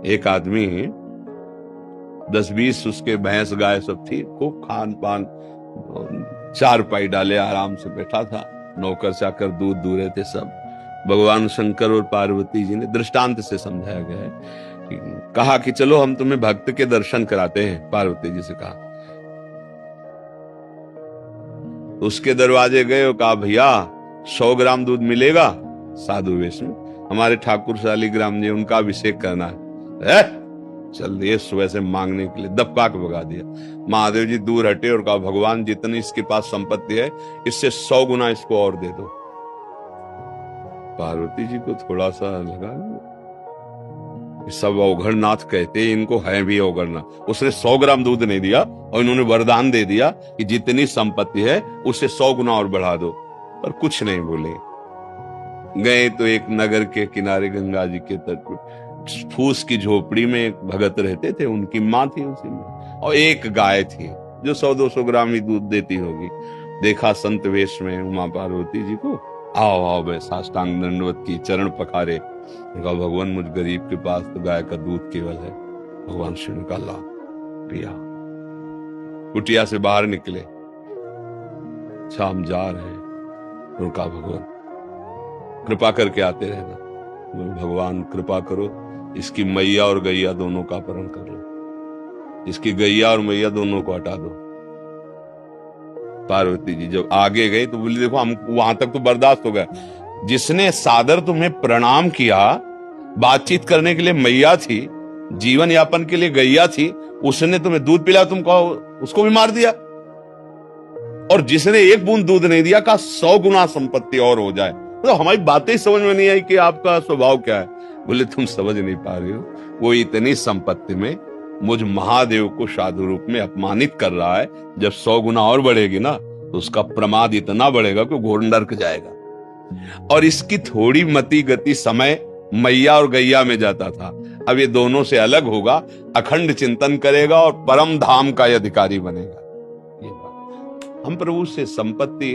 एक आदमी 10-20 उसके भैंस गाय सब थी, खूब खान पान, चारपाई डाले आराम से बैठा था, नौकर चाकर दूध दूह रहे थे सब। भगवान शंकर और पार्वती जी ने दृष्टांत से समझाया गया है कि कहा कि चलो हम तुम्हें भक्त के दर्शन कराते हैं। पार्वती जी से कहा, उसके दरवाजे गए और कहा भैया 100 ग्राम दूध मिलेगा? साधु वेश में, हमारे ठाकुर शालिग्राम जी, उनका अभिषेक करना है। चल दिए सुबह से मांगने के लिए, दबका के भगा दिया। महादेव जी दूर हटे और कहा भगवान जितनी इसके पास संपत्ति है इससे 100 गुना इसको और दे दो। पार्वती जी को थोड़ा सा लगा सब अवघड़नाथ कहते, इनको है भी अवघड़नाथ। उसने 100 ग्राम दूध नहीं दिया और इन्होंने वरदान दे दिया कि जितनी संपत्ति है उससे 100 गुना और बढ़ा दो, पर कुछ नहीं बोले। गए तो एक नगर के किनारे गंगा जी के तट पर फूस की झोपड़ी में एक भगत रहते थे, उनकी माँ थी उसी में, और एक गाय थी जो 100-200 ग्राम ही दूध देती होगी। देखा संत वेश में उमा पार्वती जी को, आओ आओ बे, साष्टांग दंडवत की, चरण पखारे। कहा भगवान मुझ गरीब के पास तो गाय का दूध केवल है। भगवान शिव ने कहा ला पिया। कुटिया से बाहर निकले, शाम जा रहे हैं, उनका भगवान कृपा करके आते रहना। भगवान कृपा करो, इसकी मैया और गैया दोनों का अपहरण कर लो, इसकी गैया और मैया दोनों को हटा दो। पार्वती जी जब आगे गए तो बोली देखो हम वहां तक तो बर्दाश्त हो गया, जिसने सादर तुम्हें प्रणाम किया, बातचीत करने के लिए मैया थी, जीवन यापन के लिए गैया थी, उसने तुम्हें दूध पिलाया, तुम कहो उसको भी मार दिया। और जिसने एक बूंद दूध नहीं दिया कहा 100 गुना संपत्ति और हो जाए। तो हमारी बातें समझ में नहीं आई कि आपका स्वभाव क्या है। बोले तुम समझ नहीं पा रहे हो, वो इतनी संपत्ति में मुझ महादेव को साधु रूप में अपमानित कर रहा है। जब 100 गुना और बढ़ेगी ना तो उसका प्रमाद इतना बढ़ेगा कि घोर नरक जाएगा। और इसकी थोड़ी मति गति समय मैया और गैया में जाता था, अब ये दोनों से अलग होगा, अखंड चिंतन करेगा और परम धाम का अधिकारी बनेगा। ये बात हम प्रभु से संपत्ति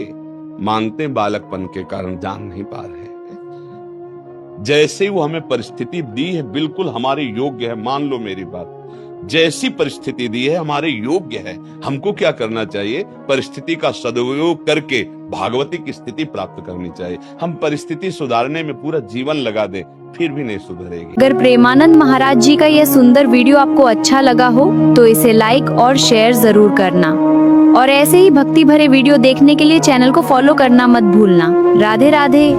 मांगते बालकपन के कारण जान नहीं पा रहे हैं। जैसे वो हमें परिस्थिति दी है बिल्कुल हमारे योग्य है, मान लो मेरी बात, जैसी परिस्थिति दी है हमारे योग्य है। हमको क्या करना चाहिए? परिस्थिति का सदुपयोग करके भागवती की स्थिति प्राप्त करनी चाहिए। हम परिस्थिति सुधारने में पूरा जीवन लगा दें फिर भी नहीं सुधरेगी। अगर प्रेमानंद महाराज जी का यह सुंदर वीडियो आपको अच्छा लगा हो तो इसे लाइक और शेयर जरूर करना, और ऐसे ही भक्ति भरे वीडियो देखने के लिए चैनल को फॉलो करना मत भूलना। राधे राधे।